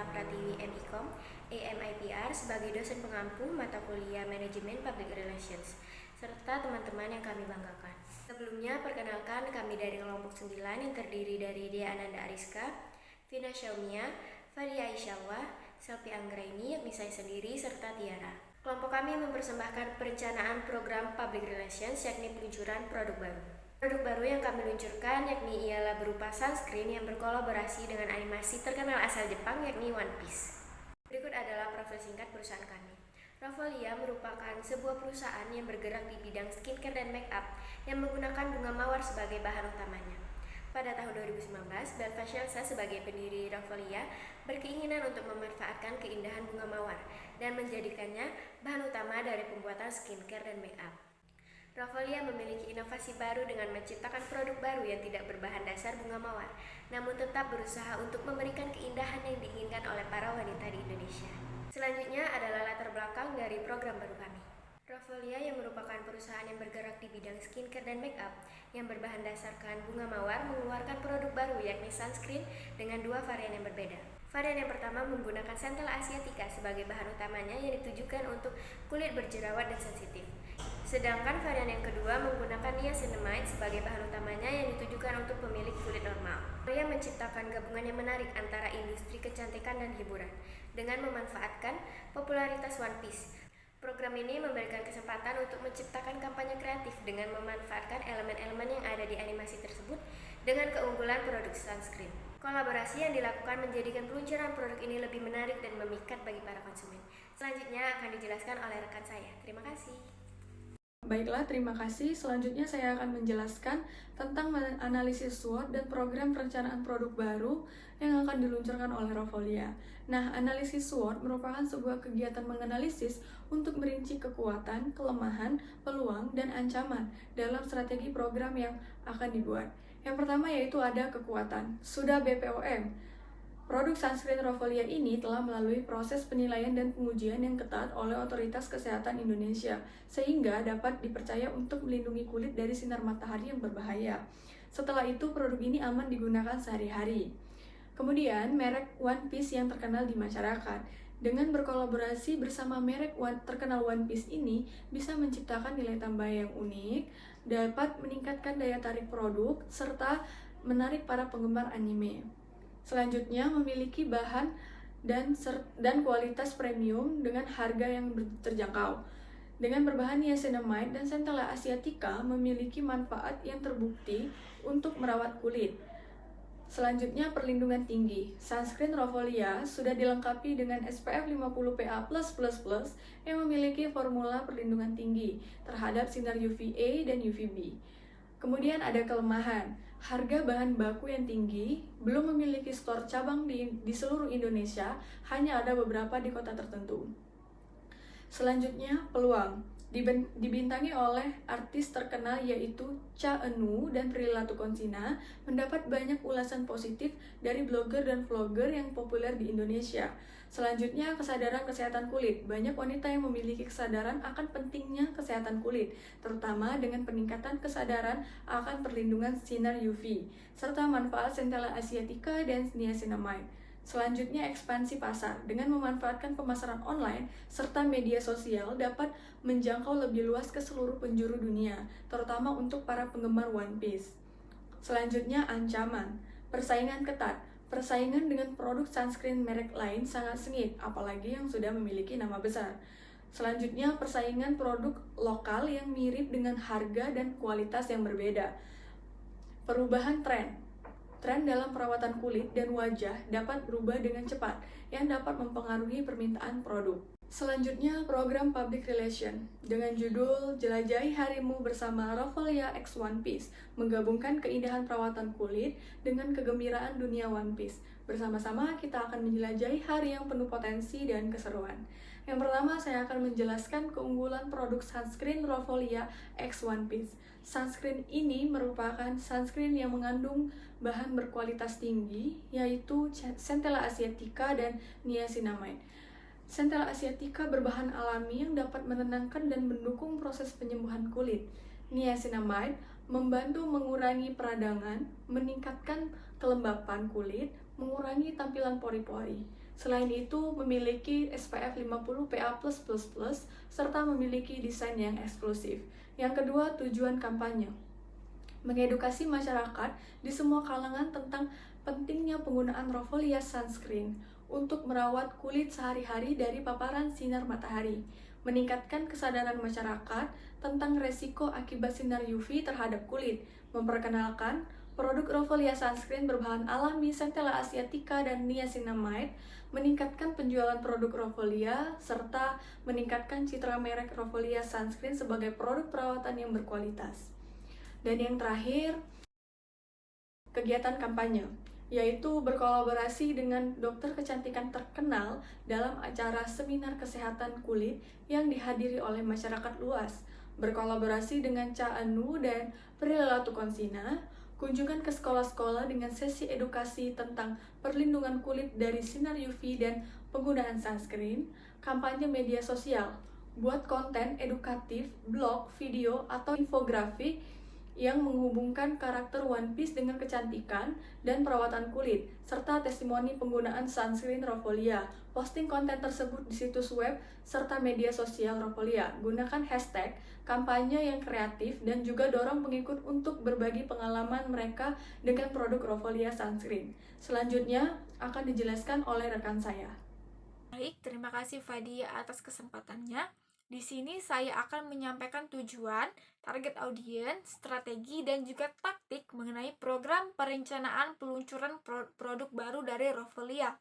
Nisa Pratiwi MIKOM, AMIPR sebagai dosen pengampu mata kuliah Manajemen Public Relations, serta teman-teman yang kami banggakan. Sebelumnya, perkenalkan kami dari kelompok 9 yang terdiri dari Dea Ananda Ariska, Vina Syaumia, Faria Aisyallah, Selvi Anggraini, yakni saya sendiri, serta Tiara. Kelompok kami mempersembahkan perencanaan program Public Relations, yakni peluncuran produk baru. Produk baru yang kami luncurkan yakni ialah berupa sunscreen yang berkolaborasi dengan animasi terkenal asal Jepang yakni One Piece. Berikut adalah profil singkat perusahaan kami. Rafflesia merupakan sebuah perusahaan yang bergerak di bidang skincare dan make up yang menggunakan bunga mawar sebagai bahan utamanya. Pada tahun 2019, Belva Shelsa sebagai pendiri Rafflesia berkeinginan untuk memanfaatkan keindahan bunga mawar dan menjadikannya bahan utama dari pembuatan skincare dan make up. Rafflesia memiliki inovasi baru dengan menciptakan produk baru yang tidak berbahan dasar bunga mawar, namun tetap berusaha untuk memberikan keindahan yang diinginkan oleh para wanita di Indonesia. Selanjutnya adalah latar belakang dari program baru kami. Rafflesia yang merupakan perusahaan yang bergerak di bidang skincare dan make up yang berbahan dasarkan bunga mawar mengeluarkan produk baru yakni sunscreen dengan dua varian yang berbeda. Varian yang pertama menggunakan Centella asiatica sebagai bahan utamanya yang ditujukan untuk kulit berjerawat dan sensitif. Sedangkan varian yang kedua menggunakan niacinamide sebagai bahan utamanya yang ditujukan untuk pemilik kulit normal. Rafflesia menciptakan gabungan yang menarik antara industri kecantikan dan hiburan dengan memanfaatkan popularitas One Piece. Program ini memberikan kesempatan untuk menciptakan kampanye kreatif dengan memanfaatkan elemen-elemen yang ada di animasi tersebut dengan keunggulan produk sunscreen. Kolaborasi yang dilakukan menjadikan peluncuran produk ini lebih menarik dan memikat bagi para konsumen. Selanjutnya akan dijelaskan oleh rekan saya. Terima kasih. Baiklah, terima kasih. Selanjutnya saya akan menjelaskan tentang analisis SWOT dan program perencanaan produk baru yang akan diluncurkan oleh Rafflesia. Nah, analisis SWOT merupakan sebuah kegiatan menganalisis untuk merinci kekuatan, kelemahan, peluang, dan ancaman dalam strategi program yang akan dibuat. Yang pertama yaitu ada kekuatan. Sudah BPOM. Produk sunscreen Rafflesia ini telah melalui proses penilaian dan pengujian yang ketat oleh Otoritas Kesehatan Indonesia, sehingga dapat dipercaya untuk melindungi kulit dari sinar matahari yang berbahaya. Setelah itu, produk ini aman digunakan sehari-hari. Kemudian, merek One Piece yang terkenal di masyarakat. Dengan berkolaborasi bersama merek terkenal One Piece ini, bisa menciptakan nilai tambah yang unik, dapat meningkatkan daya tarik produk, serta menarik para penggemar anime. Selanjutnya, memiliki bahan dan kualitas premium dengan harga yang terjangkau. Dengan berbahan niacinamide dan Centella asiatica memiliki manfaat yang terbukti untuk merawat kulit. Selanjutnya, perlindungan tinggi. Sunscreen Rafflesia sudah dilengkapi dengan SPF 50 PA+++ yang memiliki formula perlindungan tinggi terhadap sinar UVA dan UVB. Kemudian ada kelemahan. Harga bahan baku yang tinggi, belum memiliki stor cabang di seluruh Indonesia, hanya ada beberapa di kota tertentu. Selanjutnya, peluang. Dibintangi oleh artis terkenal yaitu Cha Eun-woo dan Prilly Latuconsina, mendapat banyak ulasan positif dari blogger dan vlogger yang populer di Indonesia. Selanjutnya, kesadaran kesehatan kulit. Banyak wanita yang memiliki kesadaran akan pentingnya kesehatan kulit, terutama dengan peningkatan kesadaran akan perlindungan sinar UV, serta manfaat Centella asiatica dan niacinamide. Selanjutnya, ekspansi pasar. Dengan memanfaatkan pemasaran online serta media sosial dapat menjangkau lebih luas ke seluruh penjuru dunia, terutama untuk para penggemar One Piece. Selanjutnya, ancaman. Persaingan ketat. Persaingan dengan produk sunscreen merek lain sangat sengit, apalagi yang sudah memiliki nama besar. Selanjutnya, persaingan produk lokal yang mirip dengan harga dan kualitas yang berbeda. Perubahan tren. Tren dalam perawatan kulit dan wajah dapat berubah dengan cepat, yang dapat mempengaruhi permintaan produk. Selanjutnya, program Public Relation dengan judul Jelajahi Harimu bersama Rafflesia x One Piece, menggabungkan keindahan perawatan kulit dengan kegembiraan dunia One Piece. Bersama-sama kita akan menjelajahi hari yang penuh potensi dan keseruan. Yang pertama, saya akan menjelaskan keunggulan produk sunscreen Rafflesia x One Piece. Sunscreen ini merupakan sunscreen yang mengandung bahan berkualitas tinggi, yaitu Centella asiatica dan niacinamide. Centella asiatica berbahan alami yang dapat menenangkan dan mendukung proses penyembuhan kulit. Niacinamide membantu mengurangi peradangan, meningkatkan kelembapan kulit, mengurangi tampilan pori-pori. Selain itu, memiliki SPF 50 PA+++, serta memiliki desain yang eksklusif. Yang kedua, tujuan kampanye. Mengedukasi masyarakat di semua kalangan tentang pentingnya penggunaan Rofolia sunscreen untuk merawat kulit sehari-hari dari paparan sinar matahari, meningkatkan kesadaran masyarakat tentang resiko akibat sinar UV terhadap kulit, memperkenalkan produk Rofolia sunscreen berbahan alami Centella asiatica dan niacinamide, meningkatkan penjualan produk Rofolia, serta meningkatkan citra merek Rofolia sunscreen sebagai produk perawatan yang berkualitas. Dan yang terakhir, kegiatan kampanye, yaitu berkolaborasi dengan dokter kecantikan terkenal dalam acara seminar kesehatan kulit yang dihadiri oleh masyarakat luas, berkolaborasi dengan Cha Anu dan Prilly Latukonsina, kunjungan ke sekolah-sekolah dengan sesi edukasi tentang perlindungan kulit dari sinar UV dan penggunaan sunscreen, kampanye media sosial, buat konten edukatif, blog, video, atau infografik yang menghubungkan karakter One Piece dengan kecantikan dan perawatan kulit, serta testimoni penggunaan sunscreen Rofolia. Posting konten tersebut di situs web serta media sosial Rofolia. Gunakan hashtag kampanye yang kreatif dan juga dorong pengikut untuk berbagi pengalaman mereka dengan produk Rofolia sunscreen. Selanjutnya akan dijelaskan oleh rekan saya. Baik, terima kasih Fadia atas kesempatannya. Di sini saya akan menyampaikan tujuan, target audiens, strategi, dan juga taktik mengenai program perencanaan peluncuran produk baru dari Rofolia.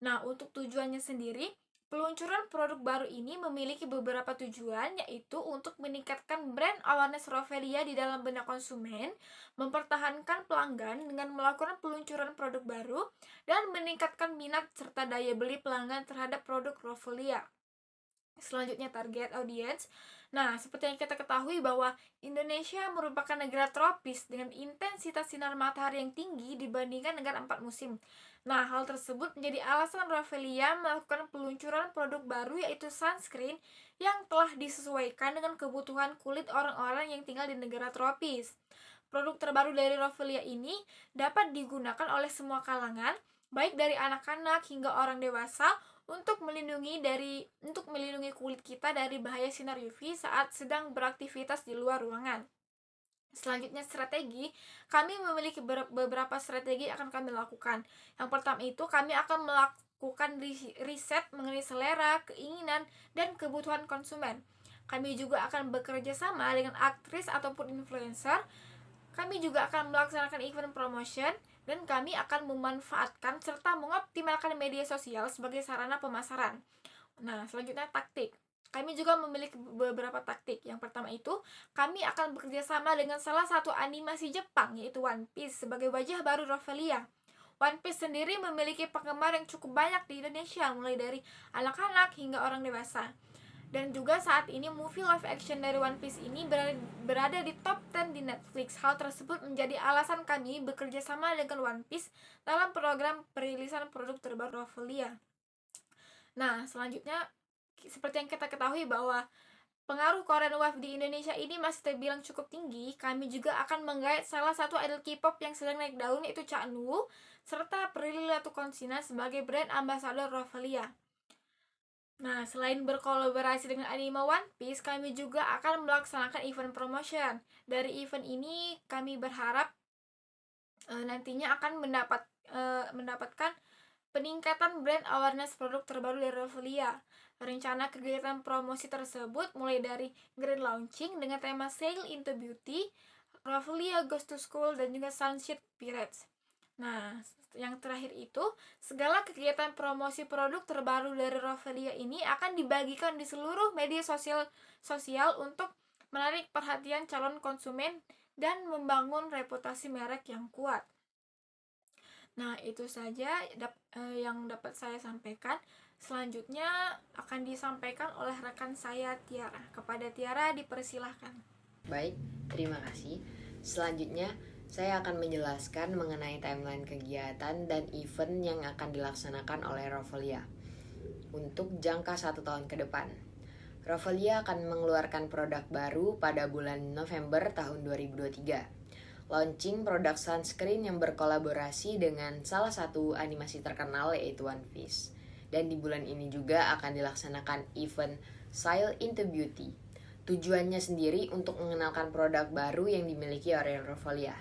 Nah, untuk tujuannya sendiri, peluncuran produk baru ini memiliki beberapa tujuan, yaitu untuk meningkatkan brand awareness Rofolia di dalam benak konsumen, mempertahankan pelanggan dengan melakukan peluncuran produk baru, dan meningkatkan minat serta daya beli pelanggan terhadap produk Rofolia. Selanjutnya target audience. Nah, seperti yang kita ketahui bahwa Indonesia merupakan negara tropis dengan intensitas sinar matahari yang tinggi dibandingkan negara 4 musim. Nah, hal tersebut menjadi alasan Rofolia melakukan peluncuran produk baru yaitu sunscreen yang telah disesuaikan dengan kebutuhan kulit orang-orang yang tinggal di negara tropis. Produk terbaru dari Rofolia ini dapat digunakan oleh semua kalangan, baik dari anak-anak hingga orang dewasa, untuk melindungi kulit kita dari bahaya sinar UV saat sedang beraktivitas di luar ruangan. Selanjutnya strategi, kami memiliki beberapa strategi yang akan kami lakukan. Yang pertama itu kami akan melakukan riset mengenai selera, keinginan, dan kebutuhan konsumen. Kami juga akan bekerja sama dengan aktris ataupun influencer. Kami juga akan melaksanakan event promotion, dan kami akan memanfaatkan serta mengoptimalkan media sosial sebagai sarana pemasaran. Nah, selanjutnya taktik. Kami juga memiliki beberapa taktik. Yang pertama itu, kami akan bekerja sama dengan salah satu animasi Jepang, yaitu One Piece, sebagai wajah baru Rofolia. One Piece sendiri memiliki penggemar yang cukup banyak di Indonesia, mulai dari anak-anak hingga orang dewasa. Dan juga saat ini movie live action dari One Piece ini berada di top 10 di Netflix. Hal tersebut menjadi alasan kami bekerja sama dengan One Piece dalam program perilisan produk terbaru Rofolia. Nah, selanjutnya seperti yang kita ketahui bahwa pengaruh Korean Wave di Indonesia ini masih terbilang cukup tinggi. Kami juga akan menggait salah satu idol K-pop yang sedang naik daun, yaitu Cha Anu, serta Prilly Latukonsina sebagai brand ambassador Rofolia. Nah, selain berkolaborasi dengan anime One Piece, kami juga akan melaksanakan event promotion. Dari event ini, kami berharap nantinya akan mendapatkan peningkatan brand awareness produk terbaru dari Rofolia. Rencana kegiatan promosi tersebut mulai dari grand launching dengan tema Sail into Beauty, Rofolia Goes to School, dan juga Sunshine Pirates. Nah, yang terakhir itu, segala kegiatan promosi produk terbaru dari Rofolia ini akan dibagikan di seluruh media sosial untuk menarik perhatian calon konsumen dan membangun reputasi merek yang kuat. Nah, itu saja yang dapat saya sampaikan. Selanjutnya akan disampaikan oleh rekan saya Tiara. Kepada Tiara dipersilahkan. Baik, terima kasih. Selanjutnya saya akan menjelaskan mengenai timeline kegiatan dan event yang akan dilaksanakan oleh Rofolia untuk jangka 1 tahun ke depan. Rofolia akan mengeluarkan produk baru pada bulan November tahun 2023. Launching produk sunscreen yang berkolaborasi dengan salah satu animasi terkenal yaitu One Piece. Dan di bulan ini juga akan dilaksanakan event Sail into Beauty. Tujuannya sendiri untuk mengenalkan produk baru yang dimiliki oleh Rofolia.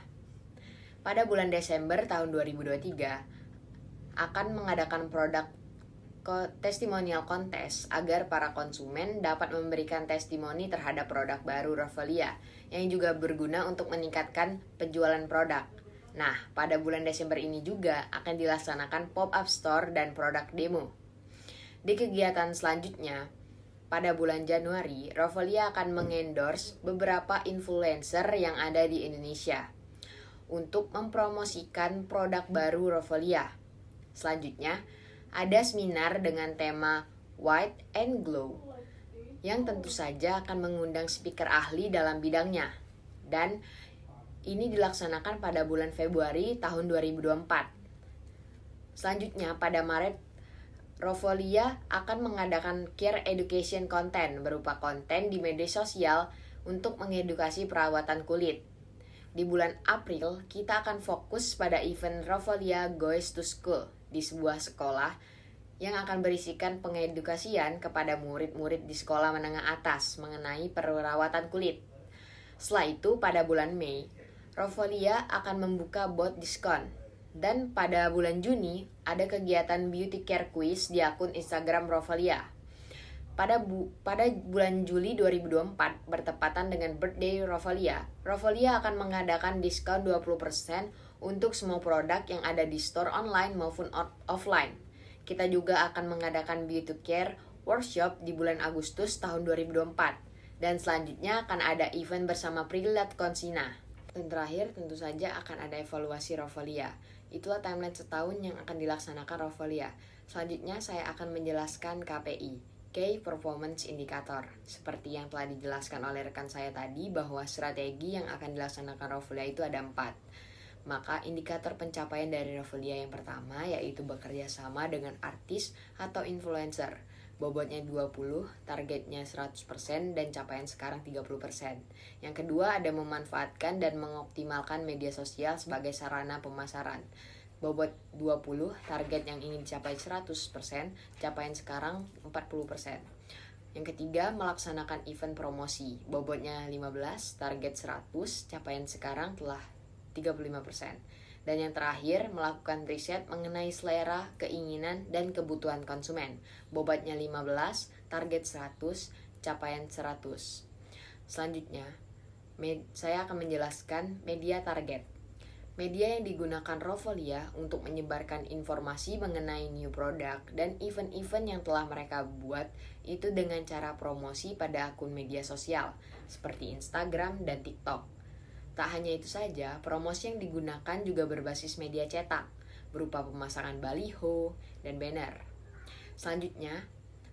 Pada bulan Desember tahun 2023 akan mengadakan produk testimonial contest agar para konsumen dapat memberikan testimoni terhadap produk baru Rofolia yang juga berguna untuk meningkatkan penjualan produk. Nah, pada bulan Desember ini juga akan dilaksanakan pop-up store dan produk demo. Di kegiatan selanjutnya, pada bulan Januari, Rofolia akan mengendorse beberapa influencer yang ada di Indonesia untuk mempromosikan produk baru Rofolia. Selanjutnya, ada seminar dengan tema White and Glow yang tentu saja akan mengundang speaker ahli dalam bidangnya. Dan ini dilaksanakan pada bulan Februari tahun 2024. Selanjutnya, pada Maret, Rofolia akan mengadakan care education content berupa konten di media sosial untuk mengedukasi perawatan kulit. Di bulan April, kita akan fokus pada event Rofolia Goes to School di sebuah sekolah yang akan berisikan pengedukasian kepada murid-murid di sekolah menengah atas mengenai perawatan kulit. Setelah itu, pada bulan Mei, Rofolia akan membuka bot diskon. Dan pada bulan Juni, ada kegiatan beauty care quiz di akun Instagram Rofolia. Pada bulan Juli 2024, bertepatan dengan birthday Rofolia, Rofolia akan mengadakan diskon 20% untuk semua produk yang ada di store online maupun offline. Kita juga akan mengadakan beauty care workshop di bulan Agustus tahun 2024. Dan selanjutnya akan ada event bersama Prilatkonsina. Dan terakhir tentu saja akan ada evaluasi Rofolia. Itulah timeline setahun yang akan dilaksanakan Rofolia. Selanjutnya saya akan menjelaskan KPI, Key Performance Indicator. Seperti yang telah dijelaskan oleh rekan saya tadi bahwa strategi yang akan dilaksanakan Rofolia itu ada 4. Maka indikator pencapaian dari Rofolia yang pertama yaitu bekerja sama dengan artis atau influencer. Bobotnya 20, targetnya 100% dan capaian sekarang 30%. Yang kedua ada memanfaatkan dan mengoptimalkan media sosial sebagai sarana pemasaran. Bobot 20, target yang ingin dicapai 100%, capaian sekarang 40%. Yang ketiga melaksanakan event promosi. Bobotnya 15, target 100, capaian sekarang telah 35%. Dan yang terakhir, melakukan riset mengenai selera, keinginan, dan kebutuhan konsumen. Bobotnya 15, target 100, capaian 100. Selanjutnya, saya akan menjelaskan media target. Media yang digunakan Rofolia untuk menyebarkan informasi mengenai new product dan event-event yang telah mereka buat itu dengan cara promosi pada akun media sosial, seperti Instagram dan TikTok. Tak hanya itu saja, promosi yang digunakan juga berbasis media cetak, berupa pemasangan baliho dan banner. Selanjutnya,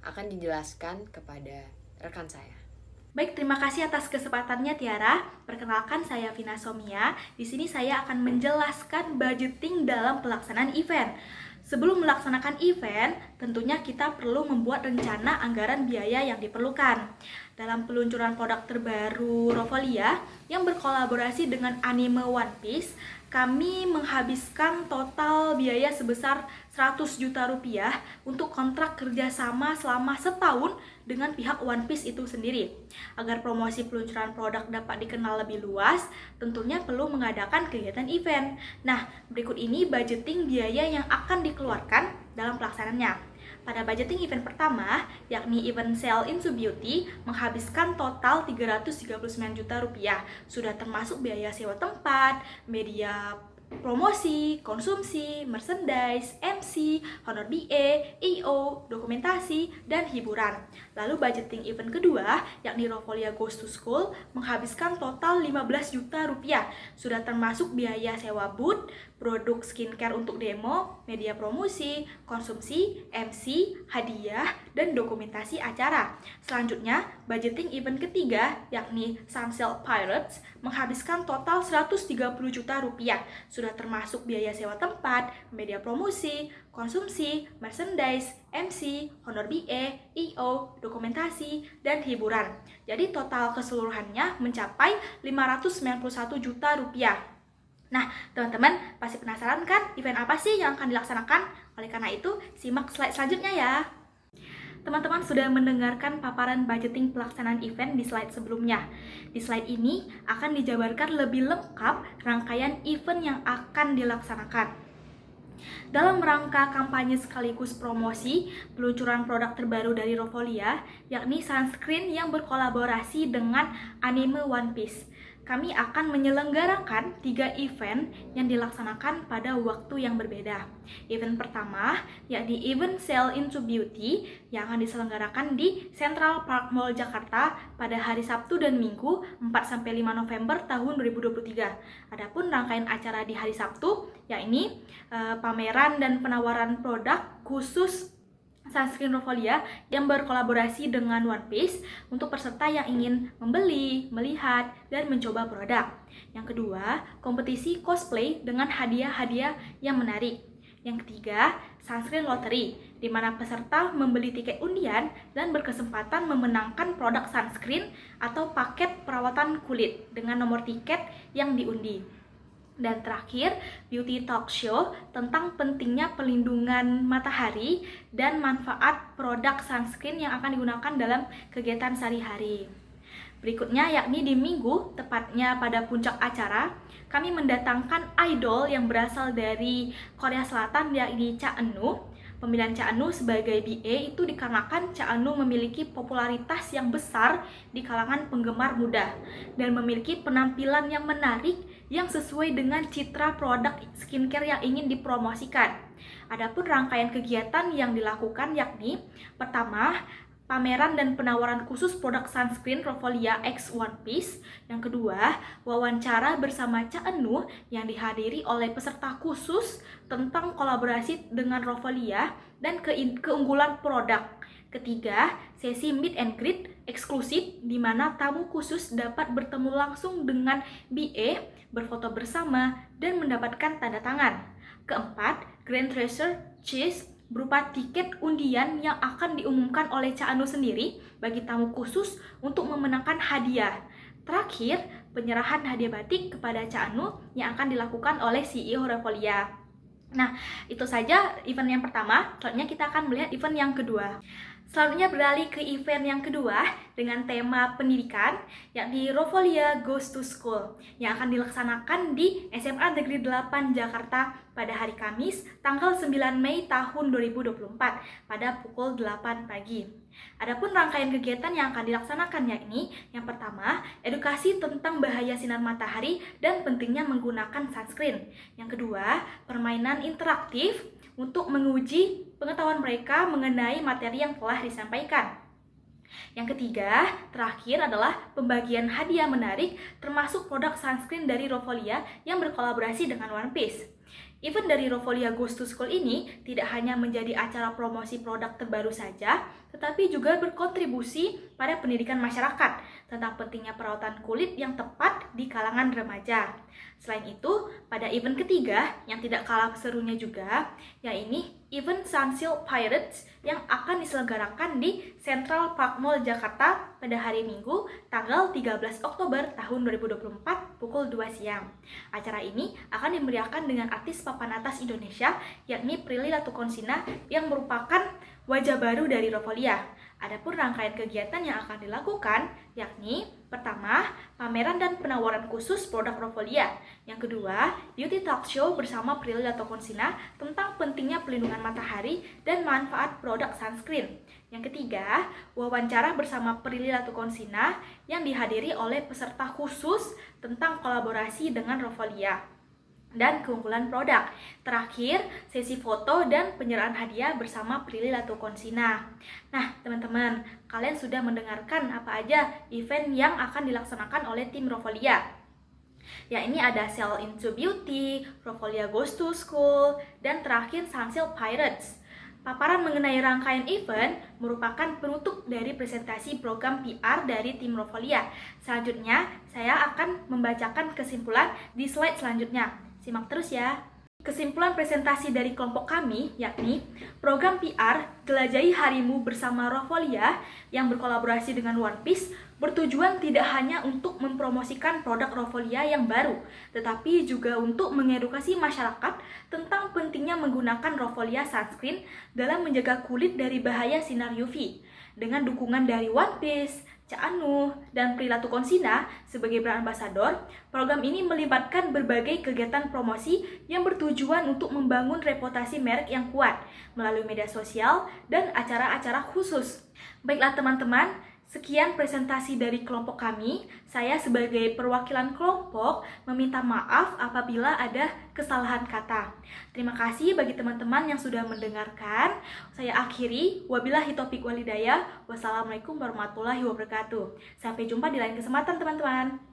akan dijelaskan kepada rekan saya. Baik, terima kasih atas kesempatannya Tiara. Perkenalkan saya Vina Somia. Di sini saya akan menjelaskan budgeting dalam pelaksanaan event. Sebelum melaksanakan event, tentunya kita perlu membuat rencana anggaran biaya yang diperlukan. Dalam peluncuran produk terbaru Rofolia yang berkolaborasi dengan anime One Piece, kami menghabiskan total biaya sebesar 100 juta rupiah untuk kontrak kerjasama selama setahun dengan pihak One Piece itu sendiri. Agar promosi peluncuran produk dapat dikenal lebih luas, tentunya perlu mengadakan kegiatan event. Nah, berikut ini budgeting biaya yang akan dikeluarkan dalam pelaksanaannya. Pada budgeting event pertama, yakni event Sail into Beauty, menghabiskan total 339 juta rupiah. Sudah termasuk biaya sewa tempat, media promosi, konsumsi, merchandise, MC, honor BA, EO, dokumentasi, dan hiburan. Lalu budgeting event kedua, yakni Rofolia Goes to School, menghabiskan total 15 juta rupiah. Sudah termasuk biaya sewa booth, produk skincare untuk demo, media promosi, konsumsi, MC, hadiah, dan dokumentasi acara. Selanjutnya, budgeting event ketiga, yakni Sunsail Pirates, menghabiskan total 130 juta rupiah. Sudah termasuk biaya sewa tempat, media promosi, konsumsi, merchandise, MC, honor BA, EO, dokumentasi, dan hiburan. Jadi total keseluruhannya mencapai 591 juta rupiah. Nah, teman-teman pasti penasaran kan event apa sih yang akan dilaksanakan? Oleh karena itu, simak slide selanjutnya ya. Teman-teman sudah mendengarkan paparan budgeting pelaksanaan event di slide sebelumnya. Di slide ini akan dijabarkan lebih lengkap rangkaian event yang akan dilaksanakan. Dalam rangka kampanye sekaligus promosi peluncuran produk terbaru dari Rofolia, yakni sunscreen yang berkolaborasi dengan anime One Piece, kami akan menyelenggarakan 3 event yang dilaksanakan pada waktu yang berbeda. Event pertama, yakni event Sail into Beauty yang akan diselenggarakan di Central Park Mall Jakarta pada hari Sabtu dan Minggu 4-5 November tahun 2023. Adapun rangkaian acara di hari Sabtu, yakni pameran dan penawaran produk khusus sunscreen Rofolia yang berkolaborasi dengan One Piece untuk peserta yang ingin membeli, melihat, dan mencoba produk. Yang kedua, kompetisi cosplay dengan hadiah-hadiah yang menarik. Yang ketiga, sunscreen lottery, di mana peserta membeli tiket undian dan berkesempatan memenangkan produk sunscreen atau paket perawatan kulit dengan nomor tiket yang diundi. Dan terakhir, beauty talk show tentang pentingnya pelindungan matahari dan manfaat produk sunscreen yang akan digunakan dalam kegiatan sehari-hari. Berikutnya yakni di Minggu, tepatnya pada puncak acara, kami mendatangkan idol yang berasal dari Korea Selatan yakni Cha Eun-woo. Pemilihan Cha Eun-woo sebagai BA itu dikarenakan Cha Eun-woo memiliki popularitas yang besar di kalangan penggemar muda dan memiliki penampilan yang menarik yang sesuai dengan citra produk skincare yang ingin dipromosikan. Adapun rangkaian kegiatan yang dilakukan yakni pertama, pameran dan penawaran khusus produk sunscreen Rofolia X One Piece. Yang kedua, wawancara bersama Cha Eun-woo yang dihadiri oleh peserta khusus tentang kolaborasi dengan Rofolia dan keunggulan produk. Ketiga, sesi meet and greet eksklusif di mana tamu khusus dapat bertemu langsung dengan BA, berfoto bersama, dan mendapatkan tanda tangan. Keempat, Grand Treasure Chase berupa tiket undian yang akan diumumkan oleh Cha Eun-woo sendiri bagi tamu khusus untuk memenangkan hadiah. Terakhir, penyerahan hadiah batik kepada Cha Eun-woo yang akan dilakukan oleh CEO Rofolia. Nah, itu saja event yang pertama. Selanjutnya kita akan melihat event yang kedua. Selanjutnya beralih ke event yang kedua dengan tema pendidikan, yakni Rofolia Goes to School yang akan dilaksanakan di SMA Negeri 8 Jakarta pada hari Kamis tanggal 9 Mei tahun 2024 pada pukul 8 pagi. Adapun rangkaian kegiatan yang akan dilaksanakan yakni yang pertama, edukasi tentang bahaya sinar matahari dan pentingnya menggunakan sunscreen. Yang kedua, permainan interaktif untuk menguji pengetahuan mereka mengenai materi yang telah disampaikan. Yang ketiga, terakhir adalah pembagian hadiah menarik termasuk produk sunscreen dari Rofolia yang berkolaborasi dengan One Piece. Event dari Rofolia Goes to School ini tidak hanya menjadi acara promosi produk terbaru saja, tetapi juga berkontribusi pada pendidikan masyarakat tentang pentingnya perawatan kulit yang tepat di kalangan remaja. Selain itu, pada event ketiga yang tidak kalah serunya juga, yaitu event Sunsil Pirates yang akan diselenggarakan di Central Park Mall Jakarta pada hari Minggu tanggal 13 Oktober tahun 2024 pukul 2 siang. Acara ini akan dimeriahkan dengan artis papan atas Indonesia yakni Prilly Latuconsina yang merupakan wajah baru dari Rofolia. Adapun rangkaian kegiatan yang akan dilakukan yakni pertama, pameran dan penawaran khusus produk Rofolia. Yang kedua, beauty talk show bersama Prilly Latuconsina tentang pentingnya pelindungan matahari dan manfaat produk sunscreen. Yang ketiga, wawancara bersama Prilly Latuconsina yang dihadiri oleh peserta khusus tentang kolaborasi dengan Rofolia dan keunggulan produk. Terakhir, sesi foto dan penyerahan hadiah bersama Prilly Latuconsina. Nah, teman-teman, kalian sudah mendengarkan apa aja event yang akan dilaksanakan oleh tim Rofolia. Ya, ini ada Sail into Beauty, Rofolia Goes to School, dan terakhir Sunsil Pirates. Paparan mengenai rangkaian event merupakan penutup dari presentasi program PR dari tim Rofolia. Selanjutnya, saya akan membacakan kesimpulan di slide selanjutnya. Simak terus ya. Kesimpulan presentasi dari kelompok kami yakni program PR Jelajahi Harimu bersama Rovolia yang berkolaborasi dengan One Piece bertujuan tidak hanya untuk mempromosikan produk Rovolia yang baru, tetapi juga untuk mengedukasi masyarakat tentang pentingnya menggunakan Rovolia sunscreen dalam menjaga kulit dari bahaya sinar UV. Dengan dukungan dari One Piece, Cak Anu, dan Prilatu Konsina sebagai brand ambassador, program ini melibatkan berbagai kegiatan promosi yang bertujuan untuk membangun reputasi merek yang kuat melalui media sosial dan acara-acara khusus. Baiklah teman-teman, sekian presentasi dari kelompok kami. Saya sebagai perwakilan kelompok meminta maaf apabila ada kesalahan kata. Terima kasih bagi teman-teman yang sudah mendengarkan. Saya akhiri, wabillahi taufiq walhidayah. Wassalamualaikum warahmatullahi wabarakatuh. Sampai jumpa di lain kesempatan teman-teman.